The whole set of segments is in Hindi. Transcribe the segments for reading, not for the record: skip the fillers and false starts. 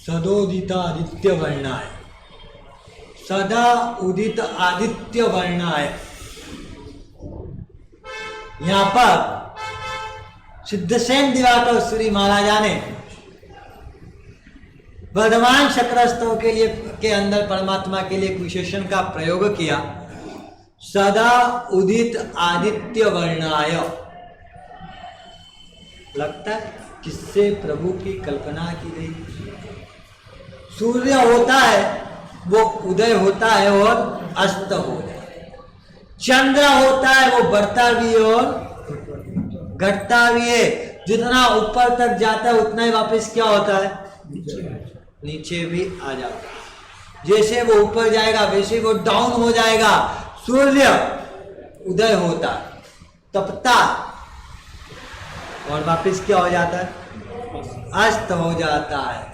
सदोदित आदित्य वर्णाय, सदा उदित आदित्य वर्णाय। यहां पर सिद्धसेन दिवाकर श्री महाराजा ने वर्धमान शक्रस्तव के लिए के अंदर परमात्मा के लिए एक विशेषण का प्रयोग किया, सदा उदित आदित्य वर्णाय। लगता है किससे प्रभु की कल्पना की गई। सूर्य होता है वो उदय होता है और अस्त हो जाता है, चंद्र होता है वो बढ़ता भी है और घटता भी है। जितना ऊपर तक जाता है उतना ही वापस क्या होता है, नीचे भी आ जाता है। जैसे वो ऊपर जाएगा वैसे वो डाउन हो जाएगा। सूर्य उदय होता है, तपता और वापस क्या हो जाता है, अस्त हो जाता है।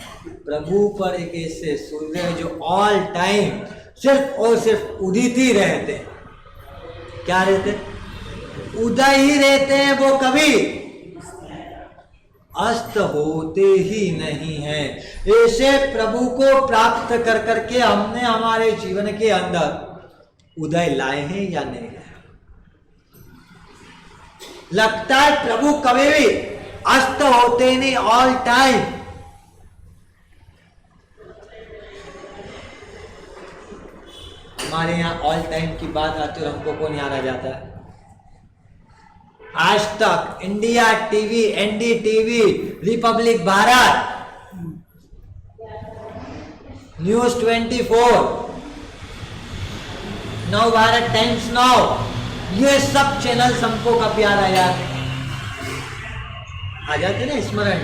प्रभु पर एक ऐसे सूर्य जो ऑल टाइम सिर्फ और सिर्फ उदित ही रहते हैं। क्या रहते, उदय ही रहते हैं, वो कभी अस्त होते ही नहीं है। ऐसे प्रभु को प्राप्त कर करके हमने हमारे जीवन के अंदर उदय लाए हैं या नहीं लाए। लगता है प्रभु कभी भी अस्त होते नहीं, ऑल टाइम। हमारे यहाँ ऑल टाइम की बात आती है और हमको कौन याद आ जाता है, आज तक, India TV, NDTV, Republic Bharat, news 24, नव भारत टाइम्स नाउ, ये सब चैनल हमको का प्यार आ जाते ना स्मरण।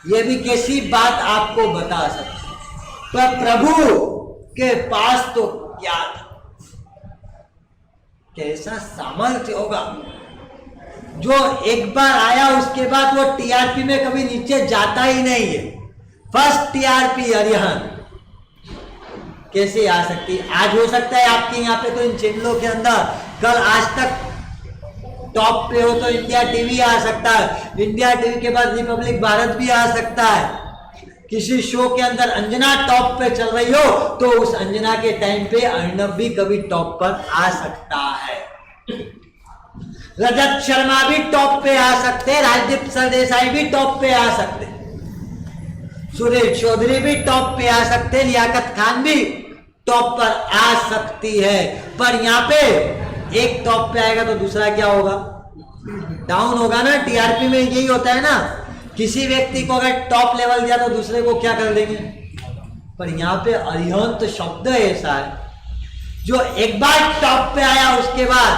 ये भी कैसी बात आपको बता सकते, पर प्रभु के पास तो क्या था, कैसा सामर्थ्य होगा जो एक बार आया उसके बाद वो टीआरपी में कभी नीचे जाता ही नहीं है। फर्स्ट टीआरपी अरिहंत कैसे आ सकती, आज हो सकता है आपके यहाँ पे तो इन चैनलों के अंदर, कल आज तक टॉप पे हो तो इंडिया टीवी आ सकता है, इंडिया टीवी के बाद रिपब्लिक भारत भी आ सकता है। किसी शो के अंदर अंजना टॉप पे चल रही हो तो उस अंजना के टाइम पे अर्णव भी कभी टॉप पर आ सकता है, रजत शर्मा भी टॉप पे आ सकते, राजदीप सरदेसाई भी टॉप पे आ सकते, सुरेश चौधरी भी टॉप पे आ सकते, लियाकत खान भी टॉप पर आ सकती है। पर यहाँ पे एक टॉप पे आएगा तो दूसरा क्या होगा, डाउन होगा ना। टीआरपी में यही होता है ना, किसी व्यक्ति को अगर टॉप लेवल दिया तो दूसरे को क्या कर देंगे। पर यहाँ पे अरिहंत शब्द ऐसा है जो एक बार टॉप पे आया उसके बाद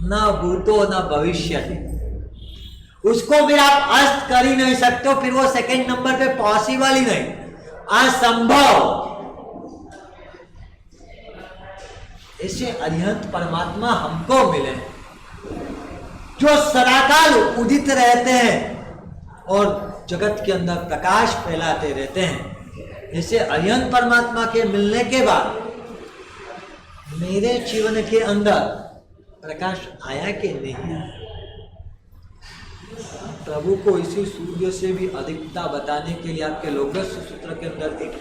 ना भूतो ना भविष्य, उसको फिर आप अस्त कर ही नहीं सकते हो, फिर वो सेकंड नंबर पे पॉसिबल ही नहीं, असंभव। ऐसे अरिहंत परमात्मा हमको मिले जो सदाकाल उदित रहते हैं और जगत के अंदर प्रकाश फैलाते रहते हैं। ऐसे अरिहंत परमात्मा के मिलने के बाद मेरे जीवन के अंदर प्रकाश आया कि नहीं आया। प्रभु को इसी सूर्य से भी अधिकता बताने के लिए आपके लोकस्य सूत्र के अंदर एक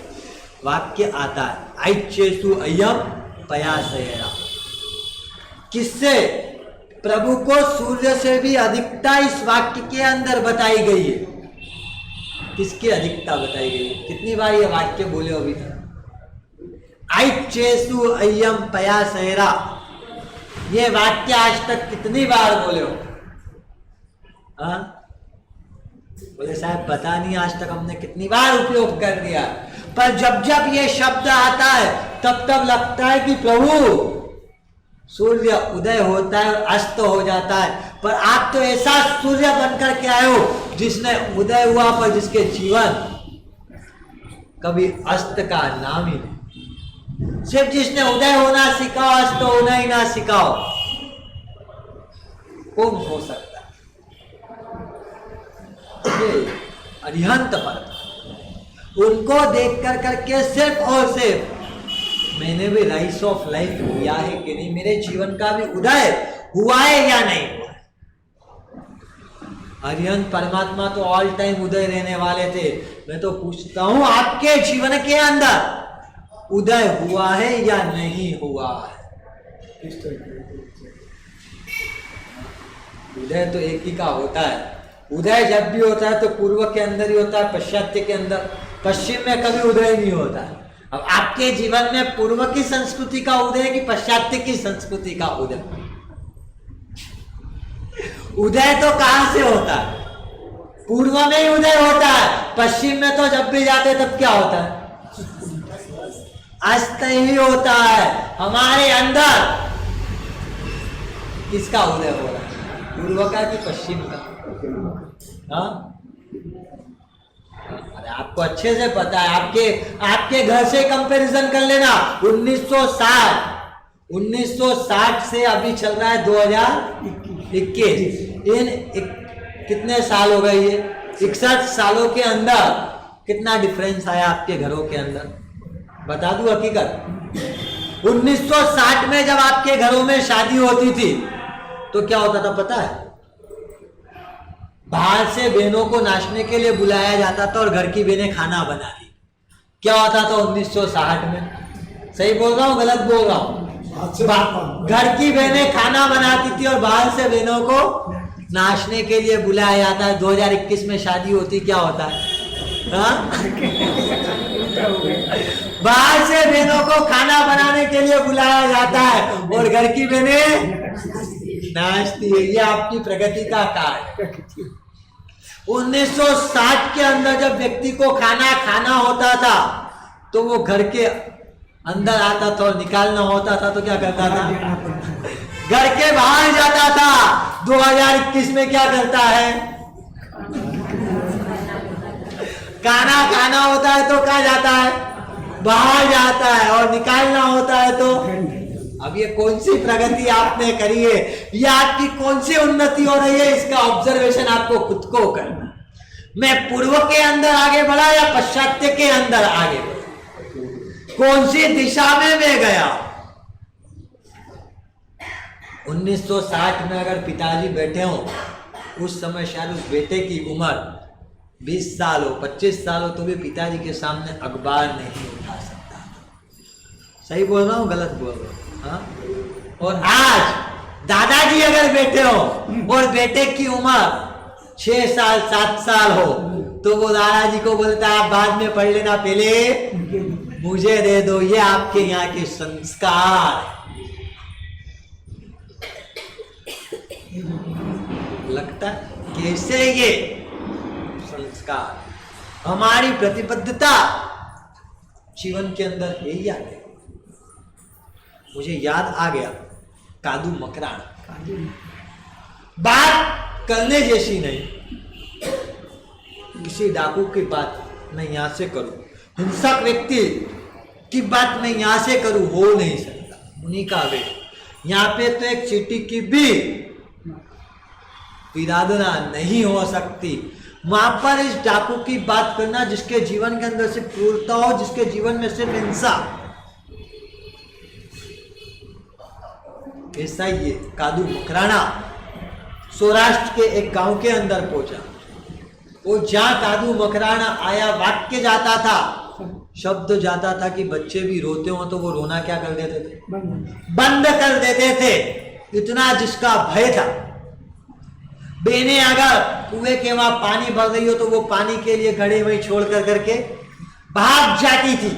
वाक्य आता है, आइचेसु अयम पयासयरा। किससे, प्रभु को सूर्य से भी अधिकता इस वाक्य के अंदर बताई गई है। किसकी अधिकता बताई गई है, कितनी बार ये वाक्य बोले अभी तक, आइचेसु अयम पयासयरा, ये वाक्य आज तक कितनी बार बोले हो। हाँ बोले साहब पता नहीं आज तक हमने कितनी बार उपयोग कर दिया, पर जब जब ये शब्द आता है तब तब लगता है कि प्रभु सूर्य उदय होता है और अस्त हो जाता है, पर आप तो ऐसा सूर्य बनकर के आए हो जिसने उदय हुआ पर जिसके जीवन कभी अस्त का नाम ही नहीं। सिर्फ जिसने उदय होना सिखाओ अस्त होना ही ना सिखाओ, कौन हो सकता है। ये अरिहंत पर उनको देख कर करके सिर्फ और सिर्फ मैंने भी राइस ऑफ लाइफ किया है कि नहीं, मेरे जीवन का भी उदय हुआ है या नहीं हुआ है। अरिहंत परमात्मा तो ऑल टाइम उदय रहने वाले थे। मैं तो पूछता हूं आपके जीवन के अंदर उदय हुआ है या नहीं हुआ है? उदय तो एक ही का होता है। उदय जब भी होता है तो पूर्व के अंदर ही होता है, पश्चात्य के अंदर। पश्चिम में कभी उदय नहीं होता है। अब आपके जीवन में पूर्व की संस्कृति का उदय कि पश्चात्य की संस्कृति का उदय? उदय तो कहां से होता है? पूर्व में ही उदय होता है। पश्चिम में तो जब भी जाते तब क्या होता है? अस्त ही होता है। हमारे अंदर किसका उदय हो रहा है, पूर्व का कि पश्चिम का? हाँ, अरे आपको अच्छे से पता है। आपके घर से कंपैरिजन कर लेना। 1960 से अभी चल रहा है 2021। इन कितने साल हो गए? ये 61 सालों के अंदर कितना डिफरेंस आया आपके घरों के अंदर? बता दूं हकीकत। 1960 में जब आपके घरों में शादी होती थी तो क्या होता था पता है? बाहर से बहनों को नाचने के लिए बुलाया जाता था और घर की बहनें खाना बना रही। क्या होता था 1960 में? सही बोल रहा हूँ गलत बोल रहा हूँ? घर की बहनें खाना बनाती थी और बाहर से बहनों को नाचने के लिए बुलाया जाता है। 2021 में शादी होती, क्या होता है? बाहर से बहनों को खाना बनाने के लिए बुलाया जाता है और घर की बहनें नाचती है। ये आपकी प्रगति का कार्य। 1960 के अंदर जब व्यक्ति को खाना होता था तो वो घर के अंदर आता था और निकालना होता था तो क्या करता था? घर के बाहर जाता था। 2021 में क्या करता है? खाना होता है तो कहाँ जाता है? बाहर जाता है। और निकालना होता है तो? अब ये कौन सी प्रगति आपने करी है? ये आपकी कौन सी उन्नति हो रही है? इसका ऑब्जर्वेशन आपको खुद को करना। मैं पूर्व के अंदर आगे बढ़ा या पश्चात्य के अंदर आगे बढ़ा? कौन सी दिशा में मैं गया? 1960 में अगर पिताजी बैठे हो, उस समय शायद उस बेटे की उम्र 20 साल हो, 25 साल हो, तो भी पिताजी के सामने अखबार नहीं उठा सकता। सही बोल रहा हूँ गलत बोल रहा हूँ? हाँ? और आज दादाजी अगर बैठे हो और बेटे की उम्र 6 साल 7 साल हो तो वो दादाजी को बोलता है आप बाद में पढ़ लेना, पहले मुझे दे दो। ये आपके यहाँ के संस्कार। लगता कैसे ये संस्कार हमारी प्रतिबद्धता जीवन के अंदर है या नहीं? मुझे याद आ गया कादू मकराना। बात करने जैसी नहीं। किसी डाकू की बात मैं यहां से करूं, हिंसक व्यक्ति की बात मैं यहां से करूं, हो नहीं सकता। उन्हीं का वे यहां पे तो एक चींटी की भी विरादना नहीं हो सकती। वहां पर इस डाकू की बात करना जिसके जीवन के अंदर सिर्फ क्रूरता हो, जिसके जीवन में सिर्फ हिंसा, ऐसा ही कादू मकराना सौराष्ट्र के एक गांव के अंदर पहुंचा। वो जहां कादू मकराना आया, वाक्य जाता था, शब्द जाता था कि बच्चे भी रोते हो तो वो रोना क्या कर देते थे? बंद कर देते थे। इतना जिसका भय था। बेने अगर कुएं के वहां पानी भर रही हो तो वो पानी के लिए घड़े वहीं छोड़ कर करके भाग जाती थी।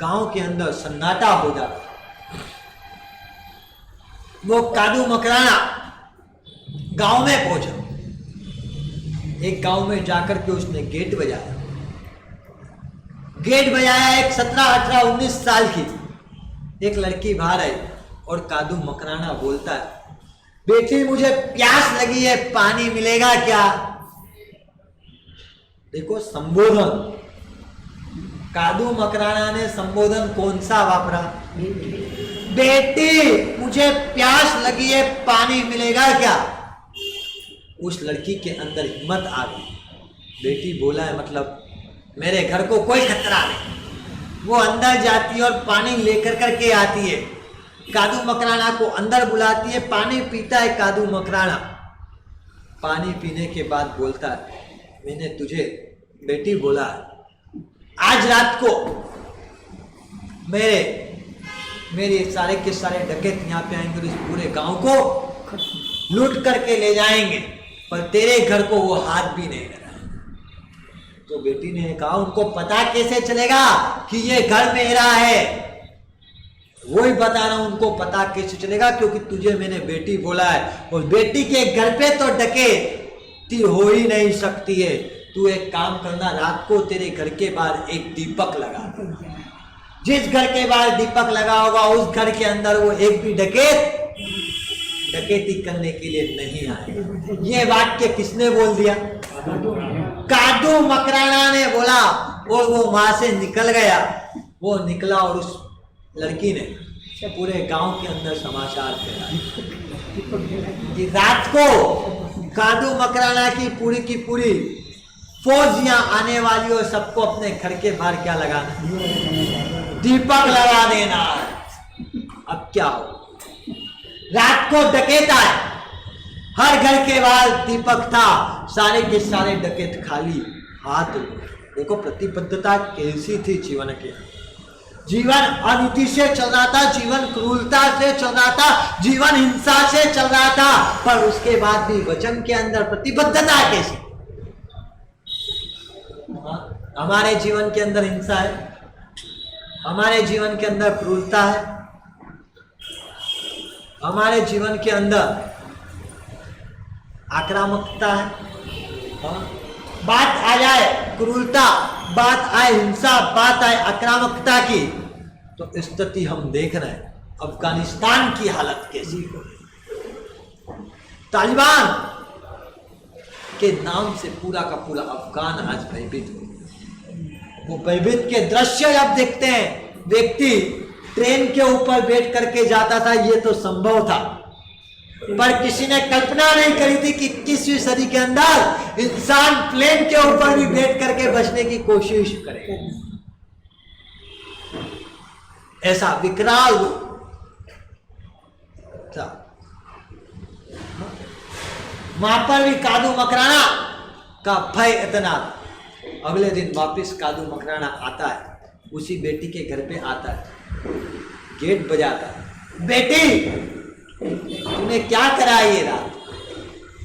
गांव के अंदर सन्नाटा हो जाता। वो कादू मकराना गांव में पहुंचा। एक गांव में जाकर के उसने गेट बजाया। एक 17, 18, 19 साल की एक लड़की बाहर आई और कादू मकराना बोलता है, बेटी मुझे प्यास लगी है, पानी मिलेगा क्या? देखो संबोधन, कादू मकराना ने संबोधन कौन सा वापरा? बेटी मुझे प्यास लगी है, पानी मिलेगा क्या? उस लड़की के अंदर हिम्मत आ गई। बेटी बोला है मतलब मेरे घर को कोई खतरा नहीं। वो अंदर जाती है और पानी लेकर करके आती है। कादू मकराना को अंदर बुलाती है, पानी पीता है कादू मकराना। पानी पीने के बाद बोलता है, मैंने तुझे बेटी बोला है, आज रात को मेरे सारे के सारे डकैत यहाँ पे आएंगे और इस पूरे गांव को लूट करके ले जाएंगे, पर तेरे घर को वो हाथ भी नहीं लगाएंगे। तो बेटी ने कहा, उनको पता कैसे चलेगा कि ये घर मेरा है? वही बता रहा हूं, उनको पता कैसे चलेगा, क्योंकि तुझे मैंने बेटी बोला है और बेटी के घर पे तो डकैती हो ही नहीं सकती है। तू एक काम करना, रात को तेरे घर के बाहर एक दीपक लगा, जिस घर के बाहर दीपक लगा होगा उस घर के अंदर वो एक भी डकैती करने के लिए नहीं आए। ये वाक्य किसने बोल दिया? कादू मकराना ने बोला और वो वहां से निकल गया। वो निकला और उस लड़की ने पूरे गांव के अंदर समाचार फैलाया। रात को कादू मकराना की पूरी फौज यहाँ आने वाली और सबको अपने घर के बाहर क्या लगाना? दीपक लगा देना। अब क्या हो? रात को डकैत आए, हर घर के बाहर दीपक था, सारे के सारे डकैत खाली हाथ। देखो प्रतिबद्धता कैसी थी जीवन के। जीवन अनीति से चल रहा था, जीवन क्रूरता से चल रहा था, जीवन हिंसा से चल रहा था, पर उसके बाद भी वचन के अंदर प्रतिबद्धता कैसी? हमारे जीवन के अंदर हिंसा है, हमारे जीवन के अंदर क्रूरता है, हमारे जीवन के अंदर आक्रामकता है। बात आ जाए क्रूरता, बात आए हिंसा, बात आए आक्रामकता की, तो स्थिति हम देख रहे हैं अफगानिस्तान की हालत कैसी हो रही। तालिबान के नाम से पूरा का पूरा अफगान आज भयभीत हो। वो भयभीत के दृश्य जब देखते हैं, व्यक्ति ट्रेन के ऊपर बैठ करके जाता था, ये तो संभव था, पर किसी ने कल्पना नहीं करी थी कि 21वीं सदी के अंदर इंसान प्लेन के ऊपर भी बैठ करके बचने की कोशिश करे। ऐसा विकराल था। वहां पर भी कादू मकराना का भय इतना। अगले दिन वापस कादू मकराना आता है, उसी बेटी के घर पे आता है, गेट बजाता है, बेटी तूने क्या करा ये रात?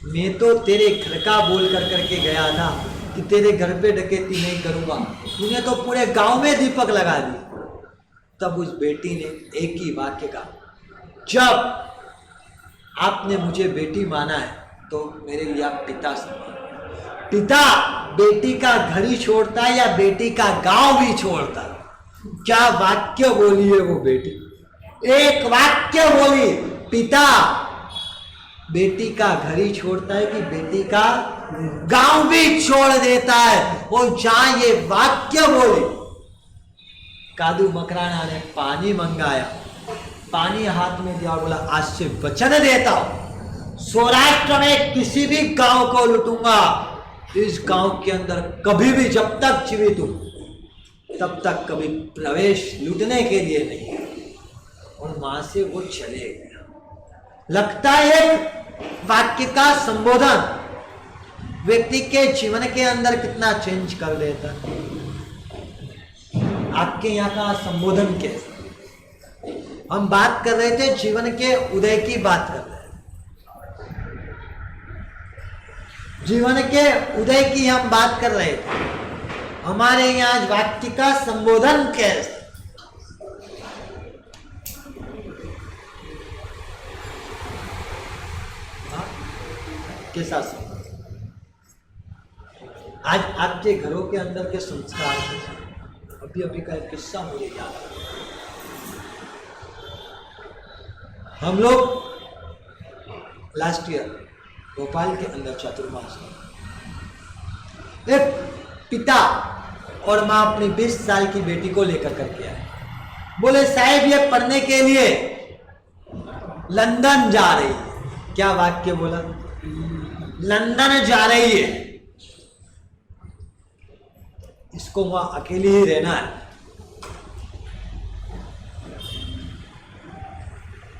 मैं तो तेरे घर का बोल कर करके गया था कि तेरे घर पे डकैती नहीं करूंगा, तूने तो पूरे गांव में दीपक लगा दी। तब उस बेटी ने एक ही वाक्य कहा, जब आपने मुझे बेटी माना है तो मेरे लिए आप पिता समान। पिता बेटी का घर ही छोड़ता है या बेटी का गांव भी छोड़ता है? क्या वाक्य बोली है वो बेटी, एक वाक्य बोली, पिता बेटी का घर ही छोड़ता है कि बेटी का गांव भी छोड़ देता है। और जहां ये वाक्य बोले, कादू मकराना ने पानी मंगाया, पानी हाथ में दिया और बोला, आज से वचन देता हूं, सौराष्ट्र में किसी भी गांव को लूटूंगा, इस गांव के अंदर कभी भी जब तक जीवित हूं तब तक कभी प्रवेश लूटने के लिए नहीं। और वहां से वो चले गया। लगता है वाक्य का संबोधन व्यक्ति के जीवन के अंदर कितना चेंज कर देता है। आपके यहाँ का संबोधन कैसे? हम बात कर रहे थे जीवन के उदय की बात कर रहे हैं, जीवन के उदय की हम बात कर रहे थे। हमारे यहाँ वाक्य का संबोधन कैसे? कैसा आज आपके घरों के अंदर के संस्कार? अभी का एक किस्सा मुझे याद है। हम लोग लास्ट ईयर भोपाल के अंदर चातुर्मास, एक पिता और माँ अपनी 20 साल की बेटी को लेकर करके आए। बोले साहब ये पढ़ने के लिए लंदन जा रही है। क्या वाक्य बोला? लंदन जा रही है, इसको वहां अकेले ही रहना है,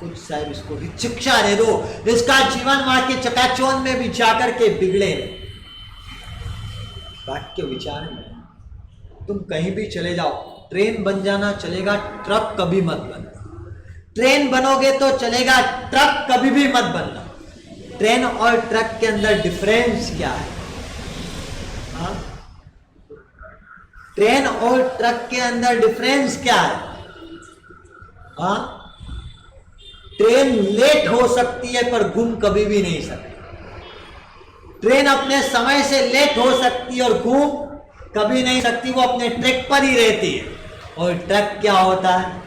कुछ साहब इसको भी शिक्षा दे दो, इसका जीवन वहां के चकाचौंध में भी जाकर के बिगड़े। वाक्य विचार में तुम कहीं भी चले जाओ, ट्रेन बन जाना चलेगा, ट्रक कभी मत बनना। ट्रेन बनोगे तो चलेगा, ट्रक कभी भी मत बनना। ट्रेन और ट्रक के अंदर डिफरेंस क्या है? हाँ? ट्रेन और ट्रक के अंदर डिफरेंस क्या है? हाँ? ट्रेन लेट हो सकती है पर घूम कभी भी नहीं सकती। ट्रेन अपने समय से लेट हो सकती है और घूम कभी नहीं सकती, वो अपने ट्रैक पर ही रहती है। और ट्रक क्या होता है?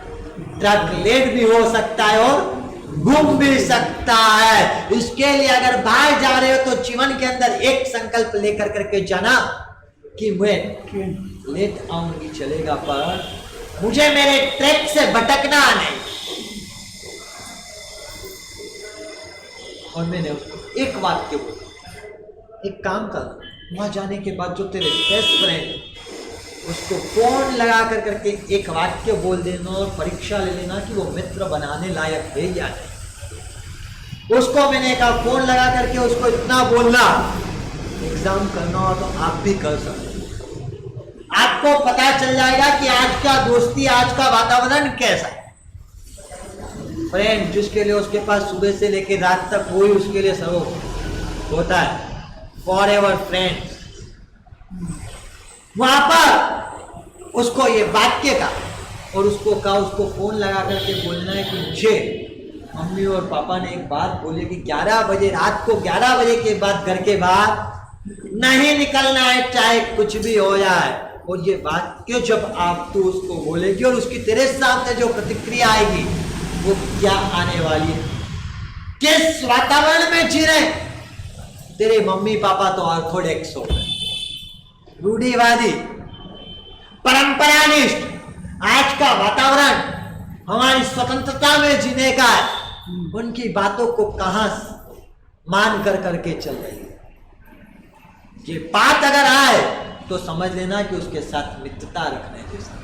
ट्रक लेट भी हो सकता है और घूम भी सकता है। इसके लिए अगर बाहर जा रहे हो तो जीवन के अंदर एक संकल्प लेकर करके जाना कि मैं लेट आऊंगी चलेगा, पर मुझे मेरे ट्रैक से भटकना नहीं। और मैंने उसको एक वाक्य बोला, एक काम कर, वहां जाने के बाद जो तेरे बेस्ट फ्रेंड उसको फोन लगा कर करके एक वाक्य बोल देना और परीक्षा ले लेना कि वो मित्र बनाने लायक है या नहीं। उसको मैंने कहा फोन लगा करके उसको इतना बोलना, एग्जाम करना हो तो आप भी कर सकते। आपको पता चल जाएगा कि आज का दोस्ती, आज का वातावरण कैसा है। फ्रेंड जिसके लिए उसके पास सुबह से लेकर रात तक वही उसके लिए सब होता है, फॉर एवर फ्रेंड। वहां पर उसको ये वाक्य का और उसको कहा, उसको फोन लगा करके बोलना है कि मुझे मम्मी और पापा ने एक बात बोली कि 11 बजे रात को 11 बजे के बाद घर के बाहर नहीं निकलना है, चाहे कुछ भी हो जाए। और ये वाक्य जब आप तो उसको बोलेगी और उसकी तेरे सामने जो प्रतिक्रिया आएगी वो क्या आने वाली है, किस वातावरण में जी रहे। तेरे मम्मी पापा तो ऑर्थोडॉक्स हो गए, रूढ़िवादी, परंपरानिष्ठ। आज का वातावरण हमारी स्वतंत्रता में जीने का है, उनकी बातों को कहां मान कर करके चल रही है। ये बात अगर आए तो समझ लेना कि उसके साथ मित्रता रखने जैसा।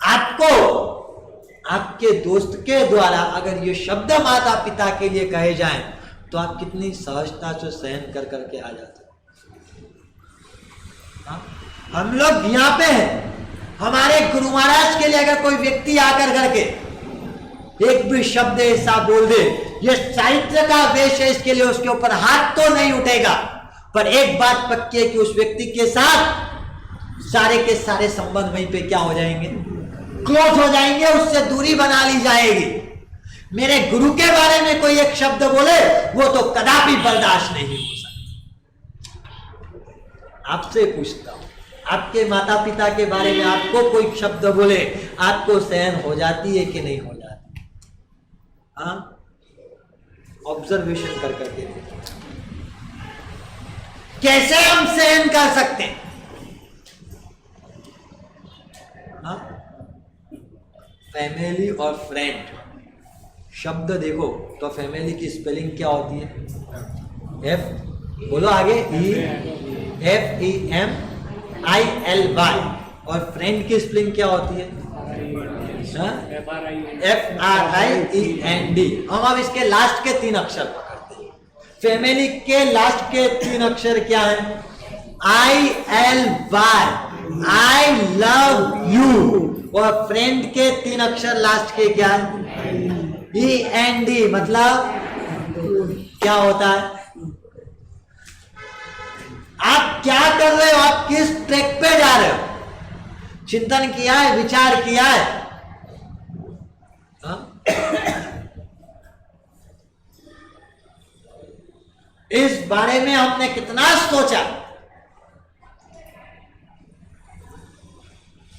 आपको आपके दोस्त के द्वारा अगर ये शब्द माता पिता के लिए कहे जाएं तो आप कितनी सहजता से सहन कर करके आ जाते हैं। हम लोग यहाँ पे हैं, हमारे गुरु महाराज के लिए अगर कोई व्यक्ति आकर करके एक भी शब्द ऐसा बोल दे, ये साहित्य का वेश है, इसके लिए उसके ऊपर हाथ तो नहीं उठेगा, पर एक बात पक्की है कि उस व्यक्ति के साथ सारे के सारे संबंध वहीं पे क्या हो जाएंगे, क्लोज हो जाएंगे, उससे दूरी बना ली जाएगी। मेरे गुरु के बारे में कोई एक शब्द बोले वो तो कदापि बर्दाश्त नहीं हो सकता। आपसे पूछता हूं, आपके माता पिता के बारे में आपको कोई शब्द बोले आपको सहन हो जाती है कि नहीं हो जाती? हाँ, ऑब्जर्वेशन कर करके कैसे हम सहन कर सकते हैं? हाँ, फैमिली और फ्रेंड शब्द देखो तो फैमिली की स्पेलिंग क्या होती है? एफ, बोलो आगे, FEMILY। और फ्रेंड की स्पेलिंग क्या होती है? FRIEND। हम अब इसके लास्ट के 3 अक्षर पकड़ते हैं। फैमिली के लास्ट के 3 अक्षर क्या है? ILY, I love you. और फ्रेंड के 3 अक्षर लास्ट के क्या है? END। मतलब क्या होता है? आप क्या कर रहे हो? आप किस ट्रैक पे जा रहे हो? चिंतन किया है, विचार किया है? इस बारे में हमने कितना सोचा?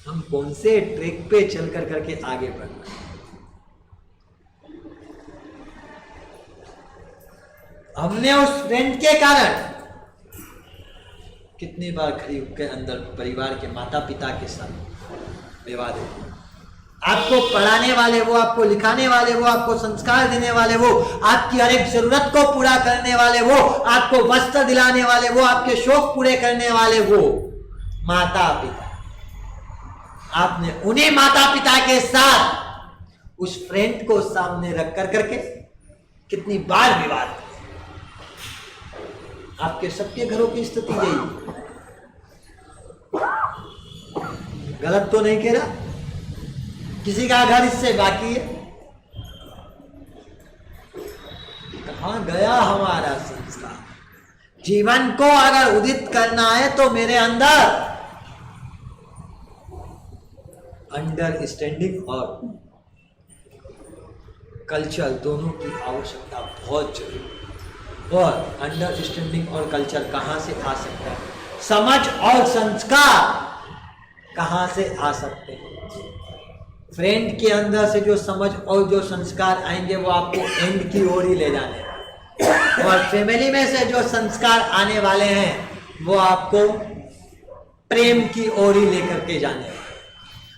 हम कौन से ट्रैक पे चल कर करके आगे बढ़ना? हमने उस फ्रेंड के कारण कितनी बार खरीद के अंदर परिवार के माता पिता के साथ विवाद है। आपको पढ़ाने वाले वो, आपको लिखाने वाले वो, आपको संस्कार देने वाले वो, आपकी हर एक जरूरत को पूरा करने वाले वो, आपको वस्त्र दिलाने वाले वो, आपके शौक पूरे करने वाले वो माता पिता। आपने उन्हीं माता पिता के साथ उस फ्रेंड को सामने रख कर करके कितनी बार विवाद। आपके सबके घरों की स्थिति यही, गलत तो नहीं कह रहा, किसी का घर इससे बाकी है। कहां गया हमारा संस्कार? जीवन को अगर उदित करना है तो मेरे अंदर अंडरस्टैंडिंग और कल्चर दोनों की आवश्यकता बहुत जरूरी। और अंडरस्टैंडिंग और कल्चर कहां से आ सकता है? समझ और संस्कार कहां से आ सकते हैं? फ्रेंड के अंदर से जो समझ और जो संस्कार आएंगे वो आपको एंड की ओर ही ले जाने, और फैमिली में से जो संस्कार आने वाले हैं वो आपको प्रेम की ओर ही लेकर के जाने।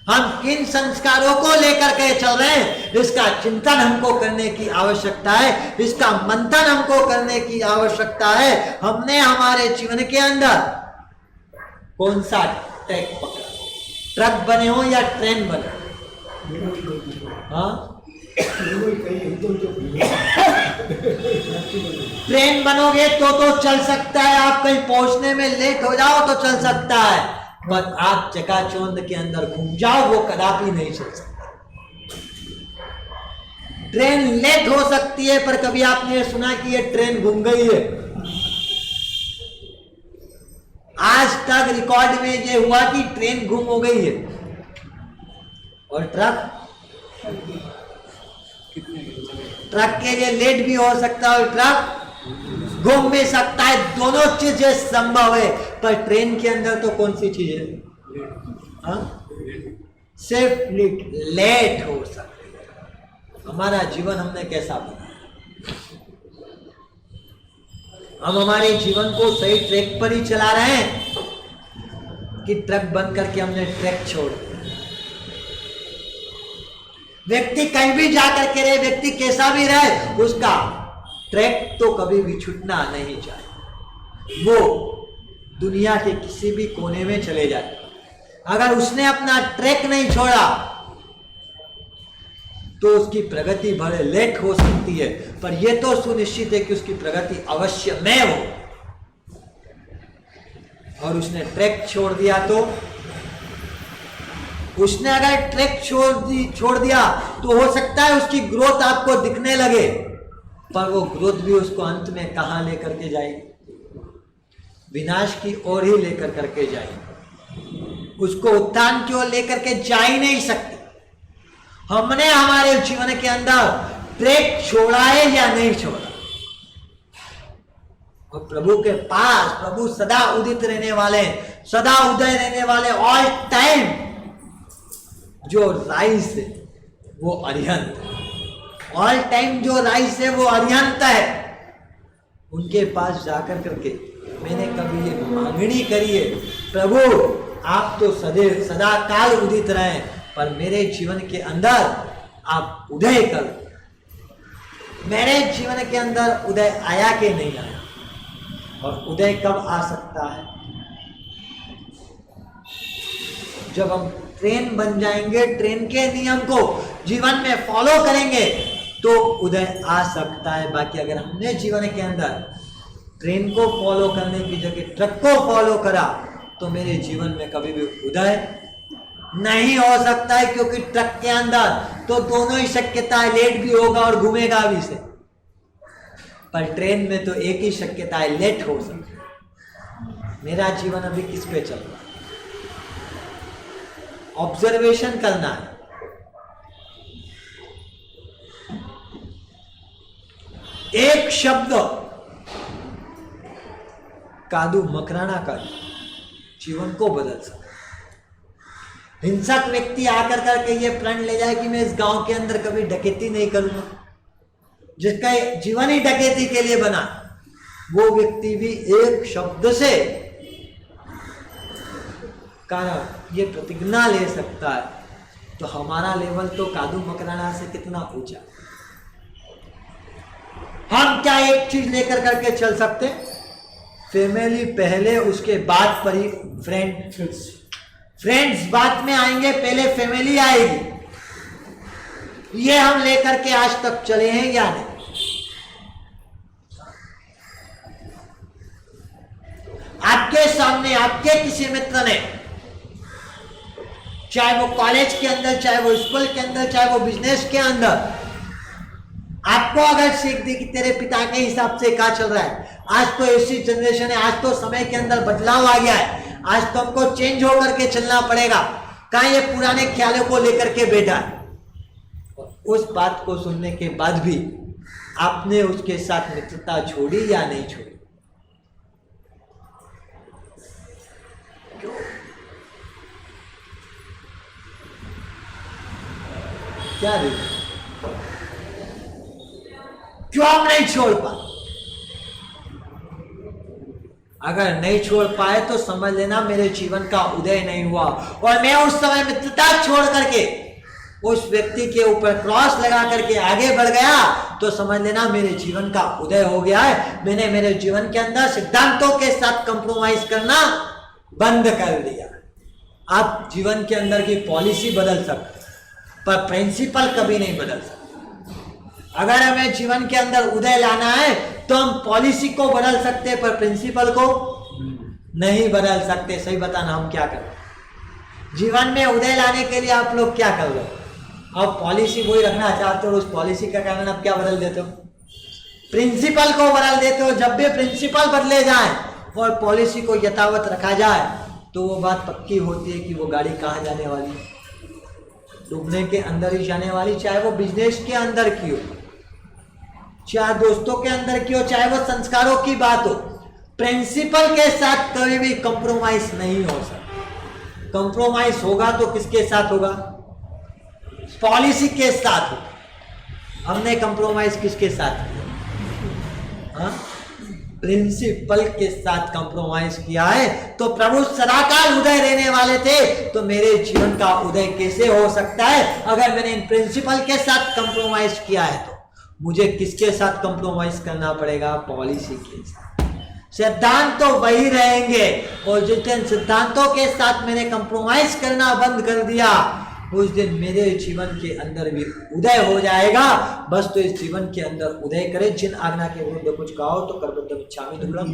हम किन संस्कारों को लेकर के चल रहे हैं, इसका चिंतन हमको करने की आवश्यकता है, इसका मंथन हमको करने की आवश्यकता है। हमने हमारे जीवन के अंदर कौन सा ट्रैक पकड़ा? ट्रक बने हो या ट्रेन बने? हाँ, ट्रेन बनोगे तो चल सकता है, आप कहीं पहुंचने में लेट हो जाओ तो चल सकता है, पर आप चकाचौंध के अंदर घूम जाओ वो कदापि नहीं चल सकता। ट्रेन लेट हो सकती है, पर कभी आपने सुना कि ये ट्रेन घूम गई है? आज तक रिकॉर्ड में ये हुआ कि ट्रेन गुम हो गई है। और ट्रक के लिए लेट भी हो सकता है और ट्रक घूम भी सकता है, दोनों चीजें संभव है। पर ट्रेन के अंदर तो कौन सी चीज है? सिर्फ लेट हो सकती है। हमारा जीवन हमने कैसा बनाया? हम हमारे जीवन को सही ट्रैक पर ही चला रहे हैं कि ट्रक बंद करके हमने ट्रैक छोड़ दिया? व्यक्ति कहीं भी जाकर के रहे, व्यक्ति कैसा भी रहे, उसका ट्रैक तो कभी भी छूटना नहीं चाहिए। वो दुनिया के किसी भी कोने में चले जाए, अगर उसने अपना ट्रैक नहीं छोड़ा तो उसकी प्रगति भले लेट हो सकती है, पर यह तो सुनिश्चित है कि उसकी प्रगति अवश्य में हो। और उसने ट्रैक छोड़ दिया तो उसने अगर ट्रैक छोड़ दिया तो हो सकता है उसकी ग्रोथ आपको दिखने लगे, पर वो ग्रोथ भी उसको अंत में कहां लेकर के जाएगी? विनाश की ओर ही लेकर करके जाएगी, उसको उत्थान की ओर लेकर के जा ही नहीं सकती। हमने हमारे जीवन के अंदर ट्रैक छोड़ा है या नहीं छोड़ा? और प्रभु के पास, प्रभु सदा उदित रहने वाले, सदा उदय रहने वाले, ऑल टाइम जो राइस है वो अरिहंत है। ऑल टाइम जो राइस है वो अरिहंत है। उनके पास जाकर करके मैंने कभी ये मांगनी करी है, प्रभु आप तो सदा काल उदित रहे, पर मेरे जीवन के अंदर आप उदय कर। मेरे जीवन के अंदर उदय आया कि नहीं आया? और उदय कब आ सकता है? जब हम ट्रेन बन जाएंगे, ट्रेन के नियम को जीवन में फॉलो करेंगे तो उदय आ सकता है। बाकी अगर हमने जीवन के अंदर ट्रेन को फॉलो करने की जगह ट्रक को फॉलो करा तो मेरे जीवन में कभी भी उदय नहीं हो सकता है, क्योंकि ट्रक के अंदर तो दोनों ही शक्यता है, लेट भी होगा और घूमेगा भी से। पर ट्रेन में तो एक ही शक्यता है, लेट हो सकता है। मेरा जीवन अभी किस पे चल रहा है? ऑब्जर्वेशन करना है। एक शब्द कादू मकराना का जीवन को बदल सकता है। हिंसक व्यक्ति आकर करके ये प्रण ले जाए कि मैं इस गांव के अंदर कभी डकैती नहीं करूंगा, जिसका जीवन ही डकैती के लिए बना, वो व्यक्ति भी एक शब्द से कारण ये प्रतिज्ञा ले सकता है। तो हमारा लेवल तो कादू मकराना से कितना ऊंचा। हम क्या एक चीज लेकर करके चल सकते? फैमिली पहले, उसके बाद पर ही फ्रेंड्स बाद में आएंगे, पहले फैमिली आएगी। ये हम लेकर के आज तक चले हैं या नहीं? आपके सामने आपके किसी मित्र ने, चाहे वो कॉलेज के अंदर, चाहे वो स्कूल के अंदर, चाहे वो बिजनेस के अंदर, आपको अगर सीख दी कि तेरे पिता के हिसाब से क्या चल रहा है, आज तो ऐसी जनरेशन है, आज तो समय के अंदर बदलाव आ गया है, आज तो हमको चेंज होकर के चलना पड़ेगा, कहां ये पुराने ख्यालों को लेकर के बैठा है। उस बात को सुनने के बाद भी आपने उसके साथ मित्रता छोड़ी या नहीं छोड़ी? क्या रीजन? क्यों हम नहीं छोड़ पाए? अगर नहीं छोड़ पाए तो समझ लेना मेरे जीवन का उदय नहीं हुआ, और मैं उस समय मित्रता छोड़ करके उस व्यक्ति के ऊपर क्रॉस लगा करके आगे बढ़ गया तो समझ लेना मेरे जीवन का उदय हो गया है। मैंने मेरे जीवन के अंदर सिद्धांतों के साथ कंप्रोमाइज करना बंद कर दिया। आप जीवन के अंदर की पॉलिसी बदल सकते पर प्रिंसिपल कभी नहीं बदल सकते। अगर हमें जीवन के अंदर उदय लाना है तो हम पॉलिसी को बदल सकते हैं पर प्रिंसिपल को नहीं बदल सकते। सही बताना, हम क्या कर जीवन में उदय लाने के लिए आप लोग क्या कर रहे हो? अब पॉलिसी वही रखना चाहते हो, उस पॉलिसी का कारण आप क्या बदल देते हो? प्रिंसिपल को बदल देते हो। जब भी प्रिंसिपल बदले जाए और पॉलिसी को यथावत रखा जाए तो वो बात पक्की होती है कि वो गाड़ी कहाँ जाने वाली है, डूबने के अंदर ही जाने वाली। चाहे वो बिजनेस के अंदर की हो, चाहे दोस्तों के अंदर की हो, चाहे वो संस्कारों की बात हो, प्रिंसिपल के साथ कभी भी कंप्रोमाइज नहीं हो सकता। कंप्रोमाइज होगा तो किसके साथ होगा? पॉलिसी के साथ हो। हमने कंप्रोमाइज किसके साथ किया? प्रिंसिपल के साथ कंप्रोमाइज किया है। तो प्रभु सदाकाल उदय देने वाले थे, तो मेरे जीवन का उदय कैसे हो सकता है अगर मैंने इन प्रिंसिपल के साथ कंप्रोमाइज किया है? तो मुझे किसके साथ कंप्रोमाइज करना पड़ेगा? पॉलिसी के साथ। सिद्धांत तो वही रहेंगे, और जिस दिन सिद्धांतों के साथ मैंने कंप्रोमाइज करना बंद कर दिया उस दिन मेरे जीवन के अंदर भी उदय हो जाएगा। बस तो इस जीवन के अंदर उदय करे। जिन आज्ञा के विरुद्ध कुछ कहो तो कर्तव्य इच्छामि दूरम।